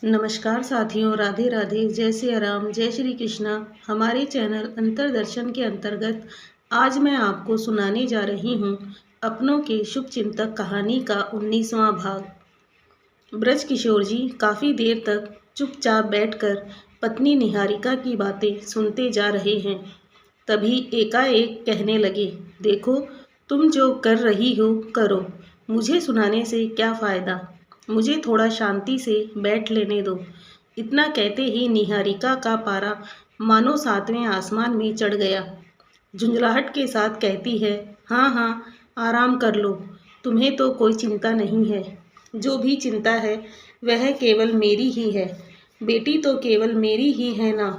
नमस्कार साथियों, राधे राधे, जय श्री राम, जय श्री कृष्णा। हमारे चैनल अंतरदर्शन के अंतर्गत आज मैं आपको सुनाने जा रही हूँ अपनों के शुभचिंतक कहानी का 19वां भाग। ब्रज किशोर जी काफ़ी देर तक चुपचाप बैठकर पत्नी निहारिका की बातें सुनते जा रहे हैं। तभी एकाएक कहने लगे, देखो, तुम जो कर रही हो करो, मुझे सुनाने से क्या फ़ायदा, मुझे थोड़ा शांति से बैठ लेने दो। इतना कहते ही निहारिका का पारा मानो 7वें आसमान में चढ़ गया। झुंझलाहट के साथ कहती है, हाँ हाँ, आराम कर लो, तुम्हें तो कोई चिंता नहीं है। जो भी चिंता है वह केवल मेरी ही है। बेटी तो केवल मेरी ही है ना,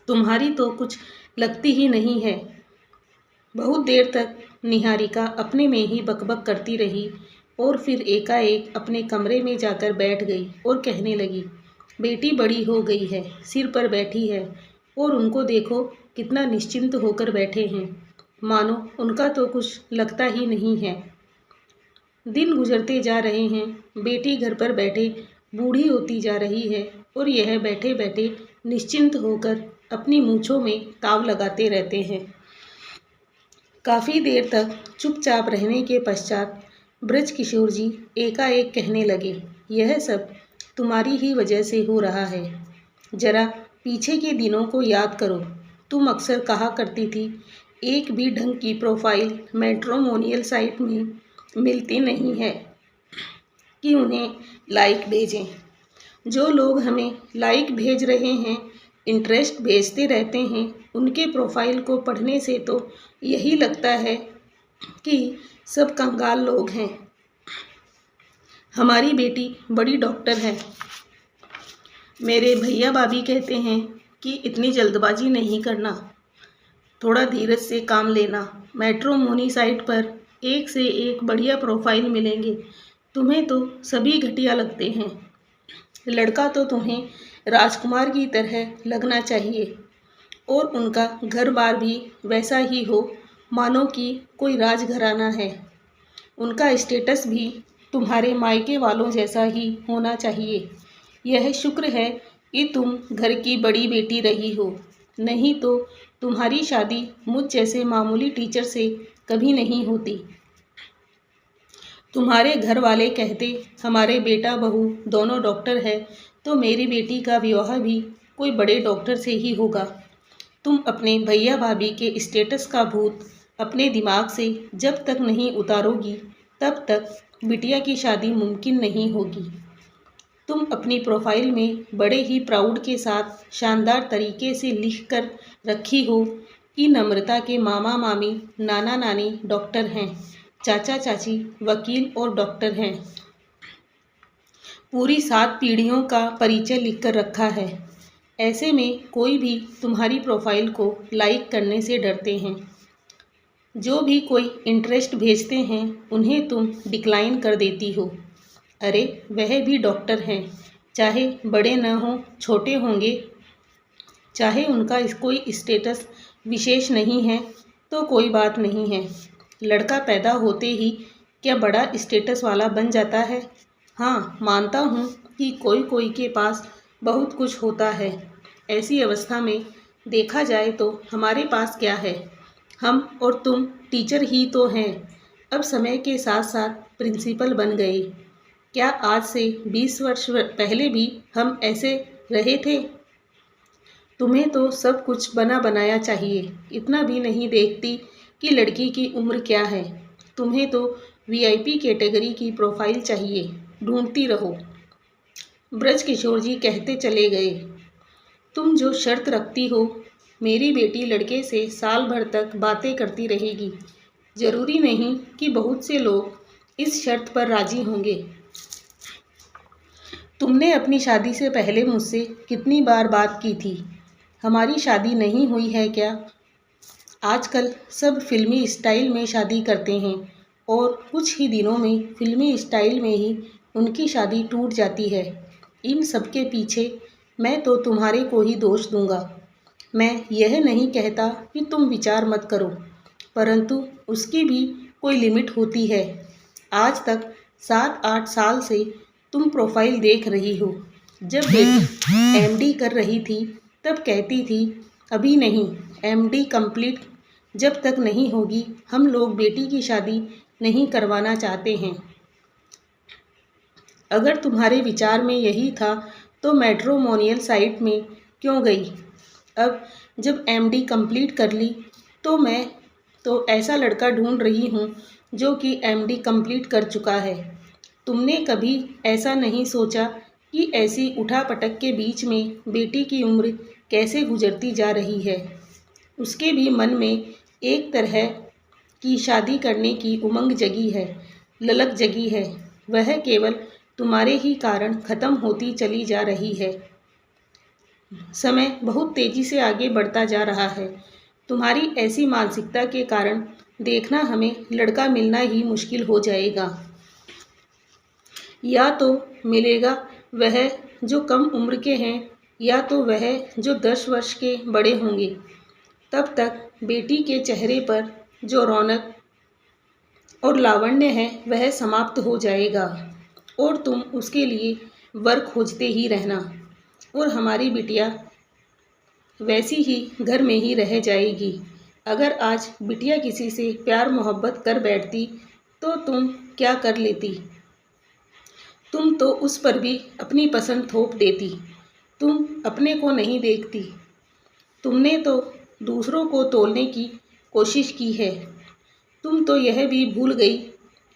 तुम्हारी तो कुछ लगती ही नहीं है। बहुत देर तक निहारिका अपने में ही बकबक करती रही और फिर एकाएक अपने कमरे में जाकर बैठ गई और कहने लगी, बेटी बड़ी हो गई है, सिर पर बैठी है और उनको देखो कितना निश्चिंत होकर बैठे हैं, मानो उनका तो कुछ लगता ही नहीं है। दिन गुजरते जा रहे हैं, बेटी घर पर बैठे बूढ़ी होती जा रही है और यह बैठे बैठे निश्चिंत होकर अपनी मूँछों में ताव लगाते रहते हैं। काफ़ी देर तक चुपचाप रहने के पश्चात ब्रज किशोर जी एकाएक कहने लगे, यह सब तुम्हारी ही वजह से हो रहा है। जरा पीछे के दिनों को याद करो। तुम अक्सर कहा करती थी, एक भी ढंग की प्रोफाइल मैट्रिमोनियल साइट में मिलती नहीं है कि उन्हें लाइक भेजें। जो लोग हमें लाइक भेज रहे हैं, इंटरेस्ट भेजते रहते हैं, उनके प्रोफाइल को पढ़ने से तो यही लगता है कि सब कंगाल लोग हैं। हमारी बेटी बड़ी डॉक्टर है। मेरे भैया भाभी कहते हैं कि इतनी जल्दबाजी नहीं करना, थोड़ा धीरज से काम लेना। मैट्रिमोनी साइट पर एक से एक बढ़िया प्रोफाइल मिलेंगे, तुम्हें तो सभी घटिया लगते हैं। लड़का तो तुम्हें राजकुमार की तरह लगना चाहिए और उनका घर बार भी वैसा ही हो, मानो कि कोई राजघराना है। उनका स्टेटस भी तुम्हारे मायके वालों जैसा ही होना चाहिए। यह शुक्र है कि तुम घर की बड़ी बेटी रही हो, नहीं तो तुम्हारी शादी मुझ जैसे मामूली टीचर से कभी नहीं होती। तुम्हारे घर वाले कहते हमारे बेटा बहू दोनों डॉक्टर है, तो मेरी बेटी का विवाह भी कोई बड़े डॉक्टर से ही होगा। तुम अपने भैया भाभी के स्टेटस का भूत अपने दिमाग से जब तक नहीं उतारोगी, तब तक बिटिया की शादी मुमकिन नहीं होगी। तुम अपनी प्रोफाइल में बड़े ही प्राउड के साथ शानदार तरीके से लिख कर रखी हो कि नम्रता के मामा मामी नाना नानी डॉक्टर हैं, चाचा चाची वकील और डॉक्टर हैं। पूरी 7 पीढ़ियों का परिचय लिखकर रखा है। ऐसे में कोई भी तुम्हारी प्रोफाइल को लाइक करने से डरते हैं। जो भी कोई इंटरेस्ट भेजते हैं उन्हें तुम डिक्लाइन कर देती हो। अरे वह भी डॉक्टर हैं, चाहे बड़े न हों छोटे होंगे, चाहे उनका कोई स्टेटस विशेष नहीं है तो कोई बात नहीं है। लड़का पैदा होते ही क्या बड़ा स्टेटस वाला बन जाता है? हाँ, मानता हूँ कि कोई कोई के पास बहुत कुछ होता है। ऐसी अवस्था में देखा जाए तो हमारे पास क्या है, हम और तुम टीचर ही तो हैं। अब समय के साथ साथ प्रिंसिपल बन गए। क्या आज से 20 वर्ष पहले भी हम ऐसे रहे थे? तुम्हें तो सब कुछ बना बनाया चाहिए, इतना भी नहीं देखती कि लड़की की उम्र क्या है। तुम्हें तो वीआईपी कैटेगरी की प्रोफाइल चाहिए, ढूंढती रहो। ब्रज किशोर जी कहते चले गए, तुम जो शर्त रखती हो, मेरी बेटी लड़के से साल भर तक बातें करती रहेगी। जरूरी नहीं कि बहुत से लोग इस शर्त पर राजी होंगे। तुमने अपनी शादी से पहले मुझसे कितनी बार बात की थी, हमारी शादी नहीं हुई है क्या? आजकल सब फिल्मी स्टाइल में शादी करते हैं और कुछ ही दिनों में फिल्मी स्टाइल में ही उनकी शादी टूट जाती है। इन सब के पीछे मैं तो तुम्हारे को ही दोष दूंगा। मैं यह नहीं कहता कि तुम विचार मत करो, परंतु उसकी भी कोई लिमिट होती है। आज तक 7-8 साल से तुम प्रोफाइल देख रही हो, जब बेटी एमडी कर रही थी तब कहती थी अभी नहीं, एमडी कंप्लीट जब तक नहीं होगी हम लोग बेटी की शादी नहीं करवाना चाहते हैं। अगर तुम्हारे विचार में यही था तो मैट्रिमोनियल साइट में क्यों गई? अब जब एमडी कंप्लीट कर ली तो मैं तो ऐसा लड़का ढूंढ रही हूँ जो कि एमडी कंप्लीट कर चुका है। तुमने कभी ऐसा नहीं सोचा कि ऐसी उठापटक के बीच में बेटी की उम्र कैसे गुजरती जा रही है? उसके भी मन में एक तरह की शादी करने की उमंग जगी है, ललक जगी है। वह केवल तुम्हारे ही कारण ख़त्म होती चली जा रही है। समय बहुत तेज़ी से आगे बढ़ता जा रहा है। तुम्हारी ऐसी मानसिकता के कारण देखना हमें लड़का मिलना ही मुश्किल हो जाएगा। या तो मिलेगा वह जो कम उम्र के हैं या तो वह जो 10 वर्ष के बड़े होंगे। तब तक बेटी के चेहरे पर जो रौनक और लावण्य है वह समाप्त हो जाएगा और तुम उसके लिए वर खोजते ही रहना और हमारी बिटिया वैसी ही घर में ही रह जाएगी। अगर आज बिटिया किसी से प्यार मोहब्बत कर बैठती तो तुम क्या कर लेती? तुम तो उस पर भी अपनी पसंद थोप देती। तुम अपने को नहीं देखती। तुमने तो दूसरों को तोलने की कोशिश की है। तुम तो यह भी भूल गई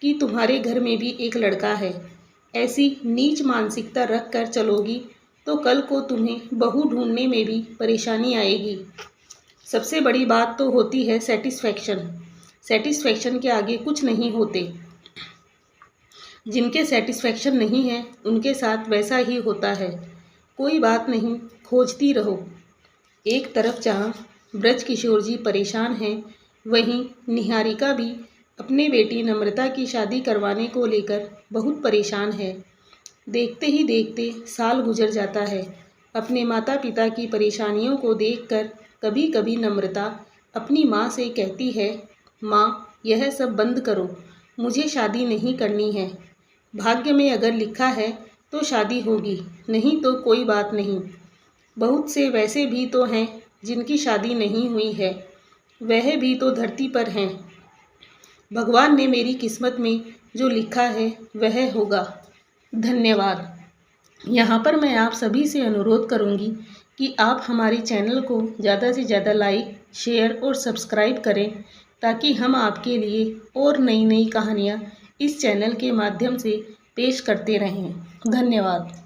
कि तुम्हारे घर में भी एक लड़का है। ऐसी नीच मानसिकता रख कर चलोगी तो कल को तुम्हें बहू ढूंढने में भी परेशानी आएगी। सबसे बड़ी बात तो होती है सेटिस्फैक्शन। सेटिस्फैक्शन के आगे कुछ नहीं होते। जिनके सेटिस्फैक्शन नहीं है उनके साथ वैसा ही होता है। कोई बात नहीं, खोजती रहो। एक तरफ जहाँ ब्रज किशोर जी परेशान हैं, वहीं निहारिका भी अपने बेटी नम्रता की शादी करवाने को लेकर बहुत परेशान है। देखते ही देखते साल गुजर जाता है। अपने माता पिता की परेशानियों को देखकर कभी कभी नम्रता अपनी माँ से कहती है, माँ यह सब बंद करो, मुझे शादी नहीं करनी है। भाग्य में अगर लिखा है तो शादी होगी, नहीं तो कोई बात नहीं। बहुत से वैसे भी तो हैं जिनकी शादी नहीं हुई है, वह भी तो धरती पर हैं। भगवान ने मेरी किस्मत में जो लिखा है वह होगा। धन्यवाद। यहाँ पर मैं आप सभी से अनुरोध करूँगी कि आप हमारे चैनल को ज़्यादा से ज़्यादा लाइक, शेयर और सब्सक्राइब करें ताकि हम आपके लिए और नई नई कहानियाँ इस चैनल के माध्यम से पेश करते रहें। धन्यवाद।